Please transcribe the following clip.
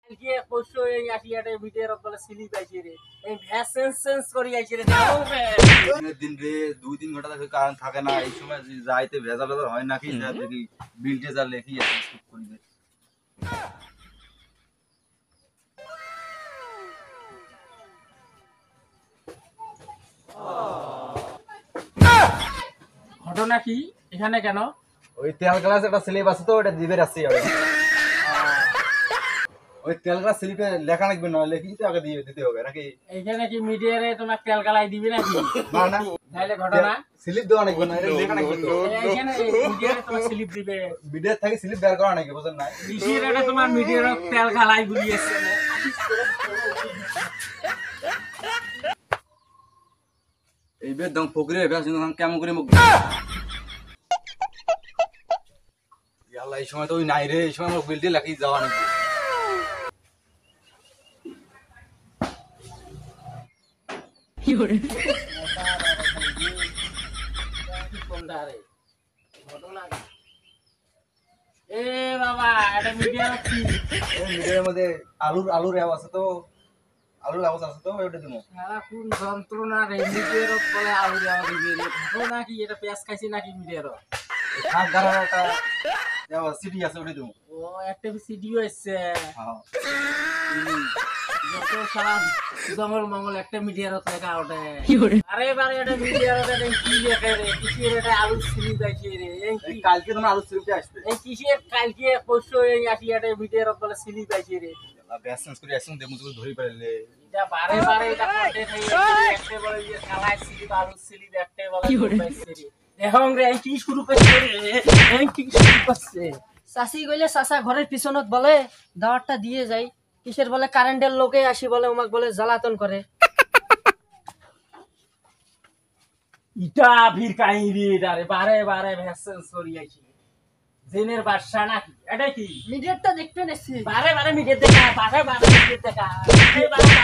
কালকে পরশু এই আসিয়াটে ভিডিওর বলে স্লিপ আইছে রে এই ভ্যাস সেন্স করি আইছে রে দিন রে 2-3 ঘন্টা থাকে কারণ থাকে না এই সময় যাইতে ভেজাল হয় নাকি দেখি বিলটে যা লেখি আছে স্কিপ করি দে ঘটনা কি এখানে কেন? ওই তেল গ্লাস একটা স্লিপ আছে তো ওটা দিবে আসছে আর ওই তেল গ্লাস স্লিপে লেখা লাগবে না লেখি তো আগে দিয়ে দিতে হবে নাকি এইখানে কি মিডিয়ারে তোমার তেল গালাই দিবে নাকি? না না তাহলে ঘটনা স্লিপ দেওয়া লাগবে না এটা লেখা লাগবে তো এইখানে মিডিয়ারে তোমার স্লিপ দিবে ভিডিও থেকে স্লিপ বের করা নাকি বুঝেন না মিডিয়ারে তোমার মিডিয়ারে তেল গালাই বুঝিয়েছে এই বে দম ফকরে বেশ কেমন করে মুখ ইয়াল্লা এই সময় তো ওই নাই রে এই সময় আমার বিলটে লাগি যাওয়া নাকি কি করে ঘটনা এ বাবা এটা মিডিয়ার কি এই মিডিয়ার মধ্যে আলুর আওয়াজ আছে তো আলুর আওয়াজ আছে তো ওটা দিমু সারা কোন যন্ত্রণা রে মিডিয়ার বলে আলু দেওয়া দিবে ঘটনা কি এটা পেঁয়াজ খাইছি নাকি মিডিয়ার শাক গারাটা দেওয়া সিডি আছে ওটা দিমু ও একটা সিডিও আছে হ্যাঁ যত সারা জঙ্গল মঙ্গল একটা মিডিয়ার লেখা ওঠে আরে বারে এটা মিডিয়ার কি লেখা রে কিসের এটা আলু সিলি যাইছে রে এই কালকে তোমার আলু সিলিপে আসবে এই কিসের কালকে পরশু এই আসিয়াটে মিডিয়ার বলে সিলি যাইছে রে ব্যাসেন্স করে আসুন দেমু তো ধরি পারলে এটা বারে বারে এটা কন্টেন্ট হয়ে একটা বলে যে খালাই সিলি আলু সিলি একটা বলে পাইছে রে এখন রে কি শুরু করছে রে এই কি শুরু করছে চাষি গইলে চাষা ঘরের পিছনত বলে দাওয়াতটা দিয়ে যাই কিসের বলে কারেন্টের লোকে আসি বলে ওমাক বলে জ্বালাতন করে ইটা ভিড় কাহিনী এটা রে বারে বারে ভ্যাসেন্স করি আইছি জেনের বাদশা নাকি এটা কি মিডিয়ারটা দেখতে নেছি বারে বারে মিডিয়া দেখা বারে বারে মিডিয়া দেখা এই বারে